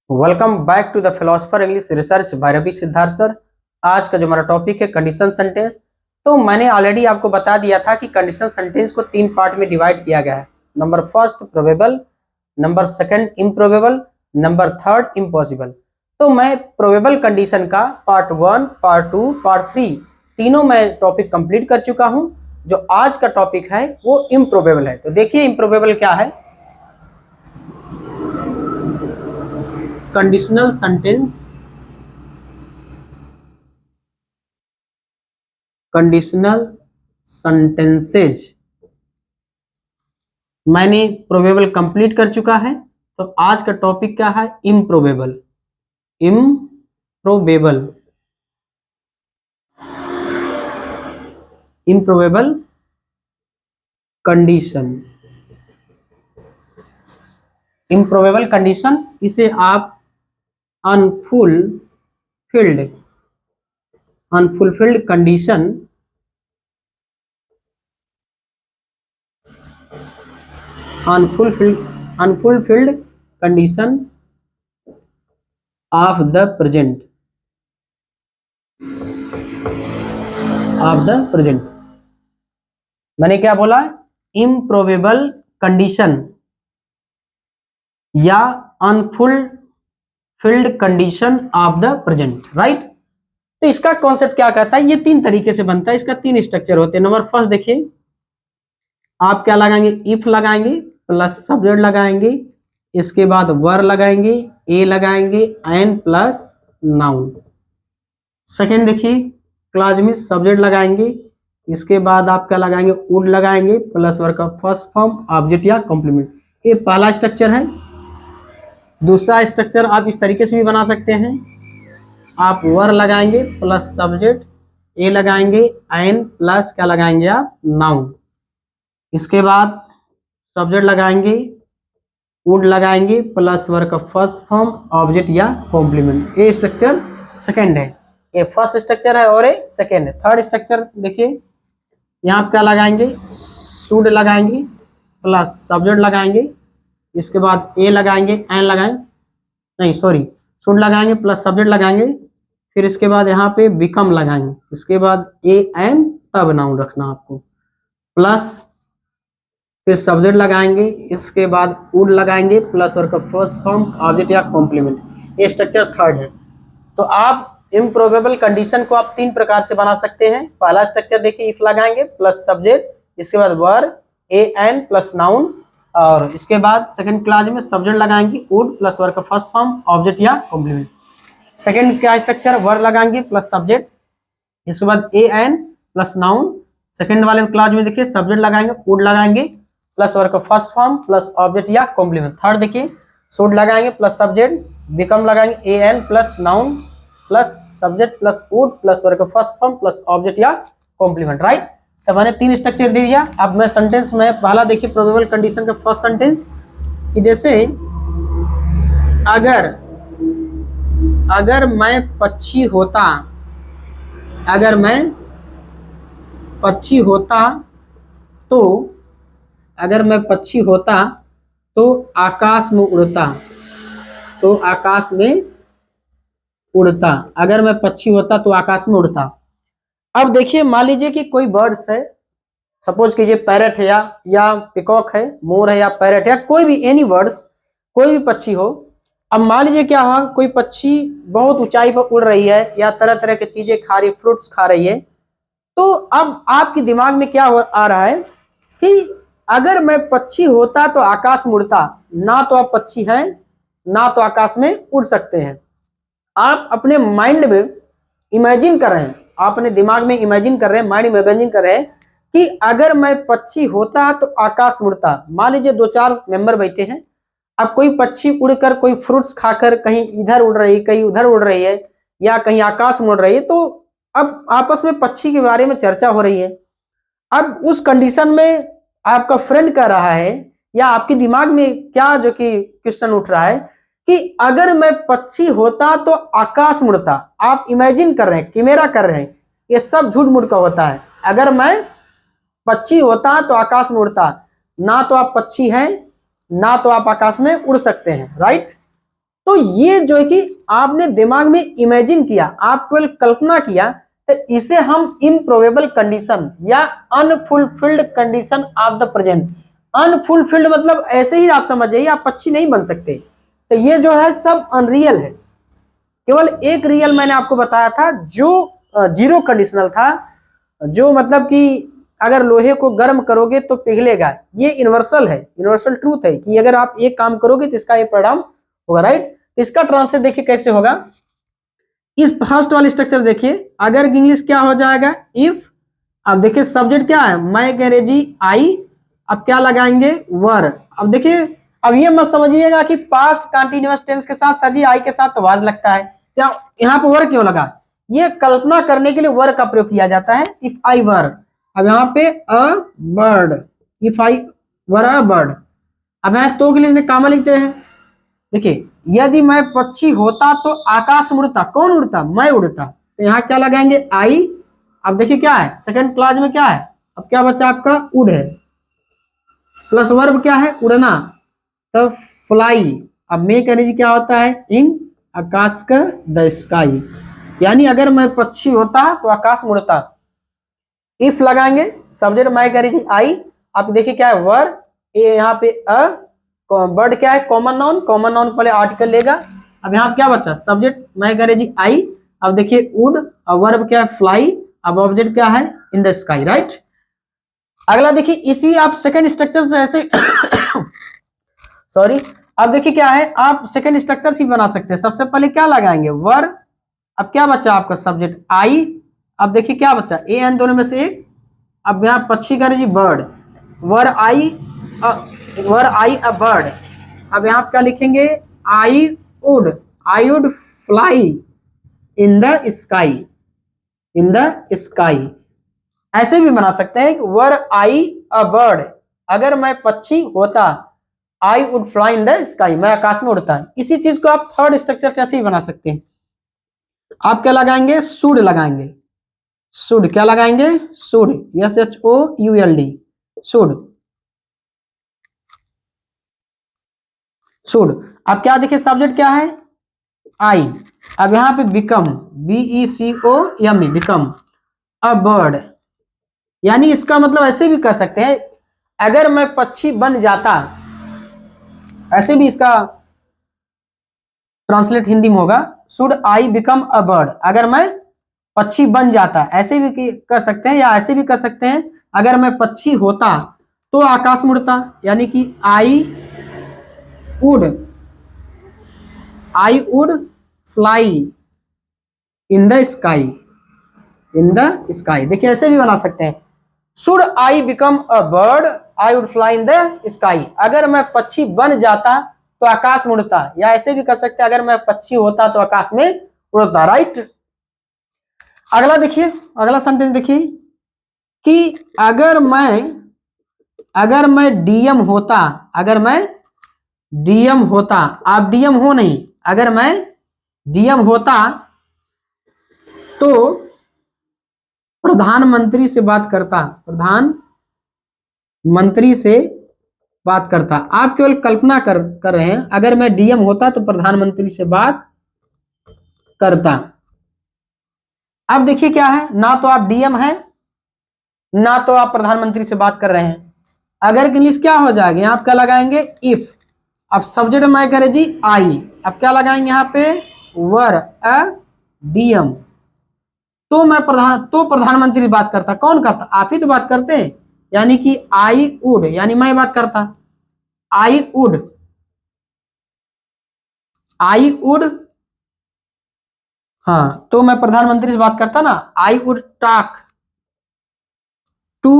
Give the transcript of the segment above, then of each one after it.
Welcome back to the philosopher English research by Ravi Siddharth sir. आज का जो हमारा टॉपिक है कंडीशन सेंटेंस। तो मैंने ऑलरेडी आपको बता दिया था कि कंडीशन सेंटेंस को 3 पार्ट में डिवाइड किया गया है। Number first probable, number second improbable, number third impossible. तो मैं प्रोबेबल कंडीशन का पार्ट 1, पार्ट 2, पार्ट 3 तीनों मैं टॉपिक कंप्लीट कर चुका हूं। जो आज का टॉपिक है वो इम्प्रोबेबल है। तो देखिए इम्प्रोबेबल क्या है। कंडीशनल सेंटेंस, कंडीशनल सेंटेंसेज मैंने प्रोबेबल कंप्लीट कर चुका है। तो आज का टॉपिक क्या है? Improbable. Improbable, improbable condition, improbable condition इसे आप unfulfilled, unfulfilled condition, unfulfilled condition of the present, of the present. मैंने क्या बोला? इम्प्रोबेबल कंडीशन या unfulfilled condition of the present, right. तो इसका कॉन्सेप्ट क्या कहता है? ये 3 तरीके से बनता है। इसका 3 स्ट्रक्चर होते हैं। नंबर फर्स्ट देखिए, आप क्या लगाएंगे? इफ लगाएंगे प्लस सब्जेक्ट लगाएंगे, इसके बाद वर लगाएंगे, ए लगाएंगे, एन प्लस नाउन। सेकेंड देखिए, क्लॉज में सब्जेक्ट लगाएंगे, इसके बाद आप क्या लगाएंगे? वुड लगाएंगे प्लस वर्ब का फर्स्ट फॉर्म ऑब्जेक्ट या कॉम्प्लीमेंट। ये पहला स्ट्रक्चर है। दूसरा स्ट्रक्चर आप इस तरीके से भी बना सकते हैं। आप वर लगाएंगे प्लस सब्जेक्ट, ए लगाएंगे, एन प्लस क्या लगाएंगे? आप नाउन। इसके बाद सब्जेक्ट लगाएंगे, वुड लगाएंगे प्लस वर्ब का फर्स्ट फॉर्म ऑब्जेक्ट या कॉम्प्लीमेंट। ये स्ट्रक्चर सेकेंड है। ये फर्स्ट स्ट्रक्चर है और ये सेकेंड है। थर्ड स्ट्रक्चर देखिए, यहाँ आप क्या लगाएंगे? शुड लगाएंगे प्लस सब्जेक्ट लगाएंगे, इसके बाद ए लगाएंगे, एन लगाएंगे, नहीं सॉरी, शुड लगाएंगे प्लस सब्जेक्ट लगाएंगे, फिर इसके बाद यहाँ पे बिकम लगाएंगे, इसके बाद ए एन तब नाउन रखना आपको, प्लस फिर सब्जेक्ट लगाएंगे, इसके बाद वुड लगाएंगे प्लस वर्ब का फर्स्ट फॉर्म ऑब्जेक्ट या कॉम्प्लीमेंट। ये स्ट्रक्चर थर्ड है। तो आप इम्प्रोबेबल कंडीशन को आप 3 प्रकार से बना सकते हैं। पहला स्ट्रक्चर देखिए, इफ लगाएंगे प्लस सब्जेक्ट, इसके बाद verb A N plus noun, और इसके बाद सेकंड क्लॉज में सब्जेक्ट लगाएंगे, वुड प्लस वर्ब का फर्स्ट फॉर्म ऑब्जेक्ट या कॉम्प्लीमेंट। सेकंड क्या स्ट्रक्चर? वर्ब लगाएंगे प्लस सब्जेक्ट, इसके बाद A N plus noun. Second वाले क्लॉज में देखिए, सब्जेक्ट लगाएंगे, वुड लगाएंगे प्लस वर्ब का फर्स्ट फॉर्म प्लस ऑब्जेक्ट या कॉम्प्लीमेंट। थर्ड देखिए, शुड लगाएंगे प्लस सब्जेक्ट, बिकम लगाएंगे, A N plus noun plus subject plus would plus verb का फर्स्ट फॉर्म प्लस ऑब्जेक्ट या कॉम्प्लीमेंट, राइट। तो मैंने 3 स्ट्रक्चर दे दिया। अब मैं सेंटेंस में पहला देखिए प्रोबेबल कंडीशन का फर्स्ट सेंटेंस, कि जैसे अगर मैं पक्षी होता, अगर मैं पक्षी होता तो, अगर मैं पक्षी होता तो आकाश में उड़ता, तो आकाश में उड़ता। अगर मैं पक्षी होता तो आकाश में उड़ता। अब देखिए, मान लीजिए कि कोई बर्ड्स है, सपोज कीजिए पैरट है या पिकॉक है, मोर है या पैरट है, कोई भी एनी बर्ड्स, कोई भी पक्षी हो। अब मान लीजिए क्या हुआ, कोई पक्षी बहुत ऊंचाई पर उड़ रही है या तरह तरह की चीजें खा रही, फ्रूट्स खा रही है। तो अब आपके दिमाग में क्या आ रहा है कि अगर मैं पक्षी होता तो आकाश में उड़ता। ना तो आप पक्षी हैं, ना तो आकाश में उड़ सकते हैं। आप अपने माइंड में इमेजिन कर रहे हैं, आप अपने दिमाग में इमेजिन कर रहे हैं, माइंड में इमेजिन कर रहे हैं कि अगर मैं पक्षी होता तो आकाश में उड़ता। मान लीजिए 2-4 मेंबर बैठे हैं। अब कोई पक्षी उड़कर कोई फ्रूट्स खाकर कहीं इधर उड़ रही है, कहीं उधर उड़ रही है, या कहीं आकाश में उड़ रही है। तो अब आपस में पक्षी के बारे में चर्चा हो रही है। अब उस कंडीशन में आपका फ्रेंड कह रहा है, या आपके दिमाग में क्या जो कि क्वेश्चन उठ रहा है कि अगर मैं पक्षी होता तो आकाश में उड़ता। आप इमेजिन कर रहे हैं, किमेरा कर रहे हैं। ये सब झूठ मूठ का होता है। अगर मैं पक्षी होता तो आकाश में उड़ता। ना तो आप पक्षी हैं, ना तो आप आकाश में उड़ सकते हैं, राइट। तो ये जो है कि आपने दिमाग में इमेजिन किया, आप केवल कल्पना किया, तो इसे हम इम्प्रोबेबल कंडीशन या unfulfilled condition of the present. Unfulfilled मतलब ऐसे ही आप समझ जाइए, आप पक्षी नहीं बन सकते। तो ये जो है सब अनरियल है। केवल एक रियल मैंने आपको बताया था जो जीरो कंडीशनल था, जो मतलब कि अगर लोहे को गर्म करोगे तो पिघलेगा। ये यूनिवर्सल है, यूनिवर्सल ट्रूथ है कि अगर आप एक काम करोगे तो इसका ये परिणाम होगा, राइट। तो इसका ट्रांसलेट देखिए कैसे होगा। इस फर्स्ट वाले स्ट्रक्चर देखिए, अगर इंग्लिश क्या हो जाएगा, इफ। अब देखिए सब्जेक्ट क्या है, मैं अंग्रेजी आई। अब क्या लगाएंगे, वर। अब देखिए, अब ये मत समझिएगा कि पास्ट कंटीन्यूअस टेंस के साथ सर जी आई के साथ तो वाज लगता है, क्या यहाँ पे वर क्यों लगा। ये कल्पना करने के लिए वर का प्रयोग किया जाता है, इफ आई वर। अब यहाँ पे a bird, if I were a bird. अब यहाँ तो के लिए कामा लिखते हैं। देखिए, यदि मैं पक्षी होता तो आकाश में उड़ता, कौन उड़ता, मैं उड़ता। तो यहाँ क्या लगाएंगे, आई। अब देखिए क्या है, सेकंड क्लास में क्या है, अब क्या बचा आपका, उड़ है, प्लस वर्ब क्या है, उड़ना, तो फ्लाई। अब मेक एनर्जी क्या होता है, इन आकाश का, द स्काई। यानी अगर मैं पक्षी होता तो आकाश में उड़ता। इफ लगाएंगे, सब्जेक्ट मैं एनर्जी आई। आप देखिए क्या है, वर, ए यहाँ पे अ, बर्ड क्या है, कॉमन नाउन, कॉमन नाउन पहले आर्टिकल लेगा। अब यहाँ क्या बचा, सब्जेक्ट मैं अंग्रेजी आई। अब देखिए वुड, अब वर्ब क्या है, फ्लाई। अब ऑब्जेक्ट क्या है, इन द स्काई, राइट। अगला देखिए, इसी आप सेकंड स्ट्रक्चर से ऐसे सॉरी। अब देखिए क्या है, आप सेकंड स्ट्रक्चर से बना सकते हैं। सबसे पहले क्या लगाएंगे, वर। अब क्या बचा आपका, सब्जेक्ट आई। अब देखिए क्या बचा, ए एन दोनों में से एक। अब यहाँ पक्षी का जी bird, were I, were I a bird. अब यहाँ क्या लिखेंगे, I would, I would fly in the sky, in the sky. ऐसे भी बना सकते हैं, वर आई अ बर्ड, अगर मैं पक्षी होता, I would fly in the sky, मैं आकाश में उड़ता। इसी चीज को आप थर्ड स्ट्रक्चर से ऐसे ही बना सकते हैं। आप क्या लगाएंगे, शुड लगाएंगे। शुड क्या लगाएंगे, should, S H O U L D, should, should. अब क्या देखिए, सब्जेक्ट क्या है, आई। अब यहाँ पे become, B E C O M E, become a bird. यानी इसका मतलब ऐसे भी कर सकते हैं, अगर मैं पक्षी बन जाता, ऐसे भी इसका ट्रांसलेट हिंदी में होगा, should I become a bird, अगर मैं पक्षी बन जाता। ऐसे भी कर सकते हैं, या ऐसे भी कर सकते हैं, अगर मैं पक्षी होता तो आकाश में उड़ता। यानी कि I would, I would fly in the sky, in the sky. देखिए ऐसे भी बना सकते हैं, should I become a bird, I would fly in the sky, अगर मैं पक्षी बन जाता तो आकाश में उड़ता। या ऐसे भी कर सकते हैं, अगर मैं पक्षी होता तो आकाश में उड़ता, राइट। अगला देखिए, अगला सेंटेंस देखिए कि अगर मैं डीएम होता, अगर मैं डीएम होता, आप डीएम हो नहीं, अगर मैं डीएम होता तो प्रधानमंत्री से बात करता, प्रधानमंत्री से बात करता। आप केवल कल्पना कर रहे हैं, अगर मैं डीएम होता तो प्रधानमंत्री से बात करता। अब देखिए क्या है, ना तो आप डीएम हैं, ना तो आप प्रधानमंत्री से बात कर रहे हैं। अगर इंग्लिश क्या हो जाएगा, यहाँ आप क्या लगाएंगे, इफ। अब सब्जेक्ट मैं करे जी आई। अब क्या लगाएंगे यहाँ पे, वर अ डीएम, तो प्रधानमंत्री बात करता। कौन करता, आप ही तो बात करते हैं। यानी कि आई वुड, यानी मैं बात करता, आई वुड, आई वुड, हाँ तो मैं प्रधानमंत्री से बात करता ना, I would talk to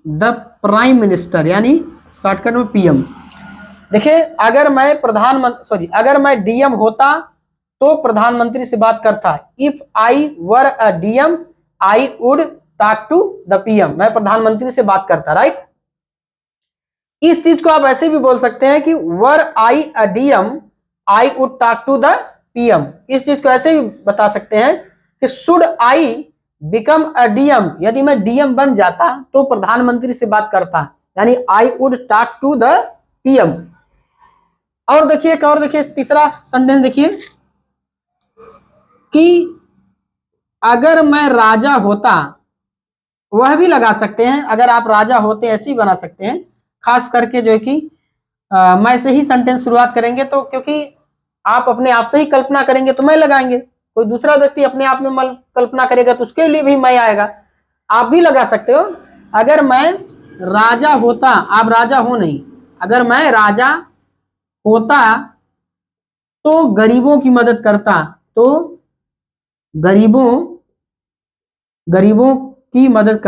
the prime minister, यानी शॉर्टकट में पीएम। देखिए, अगर मैं डीएम होता तो प्रधानमंत्री से बात करता। If I were a DM, I would talk to the PM, मैं प्रधानमंत्री से बात करता, राइट। इस चीज को आप ऐसे भी बोल सकते हैं कि were I a DM, I would talk to the PM. इस चीज को ऐसे भी बता सकते हैं कि should I become a DM, यदि मैं डीएम बन जाता तो प्रधानमंत्री से बात करता, यानी I would talk to the PM. और देखिए तीसरा सेंटेंस देखिए कि अगर मैं राजा होता, वह भी लगा सकते हैं, अगर आप राजा होते ऐसे ही बना सकते हैं, खास करके जो है कि मैं से ही सेंटेंस शुरुआत करेंगे तो, क्योंकि आप अपने आप से ही कल्पना करेंगे तो मैं लगाएंगे, कोई दूसरा व्यक्ति अपने आप में कल्पना करेगा तो उसके लिए भी मैं आएगा। आप भी लगा सकते हो, अगर मैं राजा होता, आप राजा हो नहीं, अगर मैं राजा होता तो गरीबों की मदद करता, तो गरीबों गरीबों की मदद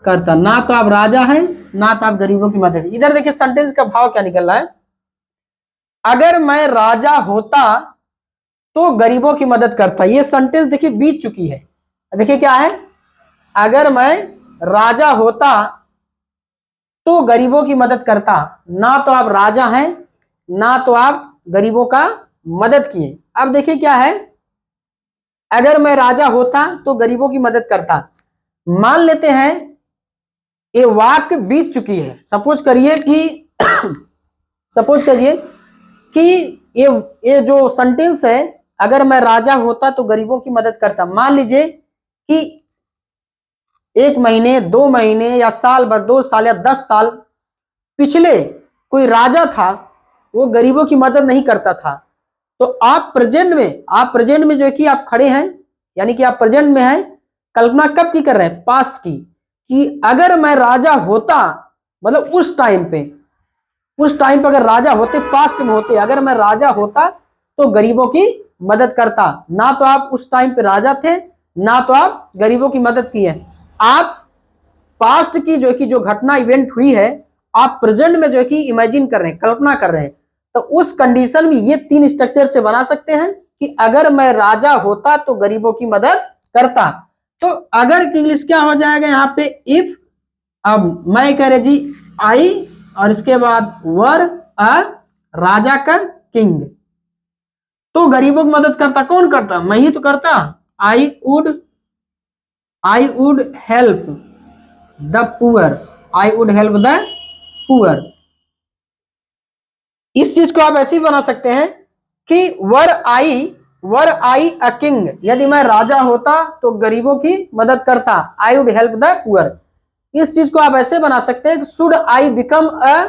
करता। ना तो आप राजा हैं, ना तो आप गरीबों की मदद। इधर देखिए सेंटेंस का भाव क्या निकल रहा है, अगर मैं राजा होता तो गरीबों की मदद करता। ये सेंटेंस देखिए बीत चुकी है। देखिए क्या है, अगर मैं राजा होता तो गरीबों की मदद करता। ना तो आप राजा हैं, ना तो आप गरीबों का मदद किए। अब देखिए क्या है, अगर मैं राजा होता तो गरीबों की मदद करता। मान लेते हैं ये वाक्य बीत चुकी है। सपोज करिए कि ये जो सेंटेंस है, अगर मैं राजा होता तो गरीबों की मदद करता, मान लीजिए कि 1 महीने 2 महीने या साल भर 2 साल या 10 साल पिछले कोई राजा था, वो गरीबों की मदद नहीं करता था। तो आप प्रेजेंट में जो है कि आप खड़े हैं, यानी कि आप प्रेजेंट में हैं, कल्पना कब की कर रहे हैं, पास्ट की, कि अगर मैं राजा होता, मतलब उस टाइम पे अगर राजा होते, पास्ट में होते, अगर मैं राजा होता तो गरीबों की मदद करता। ना तो आप उस टाइम पे राजा थे, ना तो आप गरीबों की मदद की है। आप पास्ट की जो घटना इवेंट हुई है, आप प्रेजेंट में जो है कि इमेजिन कर रहे हैं, कल्पना कर रहे हैं। तो उस कंडीशन में ये 3 स्ट्रक्चर से बना सकते हैं कि अगर मैं राजा होता तो गरीबों की मदद करता। तो अगर की इंग्लिश क्या हो जाएगा यहाँ पे, इफ, अब मैं कह रहे जी आई, और इसके बाद वर अ राजा का किंग, तो गरीबों की मदद करता। कौन करता, मैं ही तो करता। I would help the poor, I would help the poor. इस चीज को आप ऐसे ही बना सकते हैं कि वर आई अ किंग, यदि मैं राजा होता तो गरीबों की मदद करता, I would help the poor. इस चीज को आप ऐसे बना सकते हैं, should I become a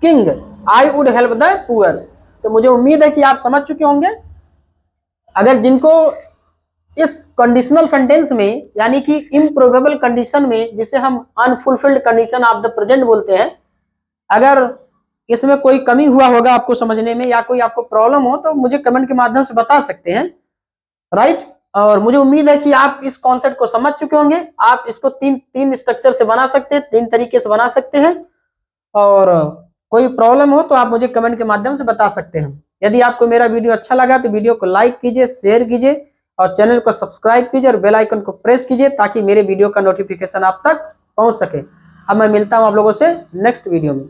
king, I would help the poor. तो मुझे उम्मीद है कि आप समझ चुके होंगे। अगर जिनको इस कंडीशनल सेंटेंस में, यानी कि इम्प्रोबेबल कंडीशन में, जिसे हम unfulfilled condition of the present बोलते हैं, अगर इसमें कोई कमी हुआ होगा आपको समझने में, या कोई आपको प्रॉब्लम हो, तो मुझे कमेंट के माध्यम से बता सकते हैं, राइट। और मुझे उम्मीद है कि आप इस कॉन्सेप्ट को समझ चुके होंगे। आप इसको तीन स्ट्रक्चर से बना सकते हैं, 3 तरीके से बना सकते हैं। और कोई प्रॉब्लम हो तो आप मुझे कमेंट के माध्यम से बता सकते हैं। यदि आपको मेरा वीडियो अच्छा लगा तो वीडियो को लाइक कीजिए, शेयर कीजिए, और चैनल को सब्सक्राइब कीजिए, और बेल आइकन को प्रेस कीजिए, ताकि मेरे वीडियो का नोटिफिकेशन आप तक पहुंच सके। अब मैं मिलता हूं आप लोगों से नेक्स्ट वीडियो में।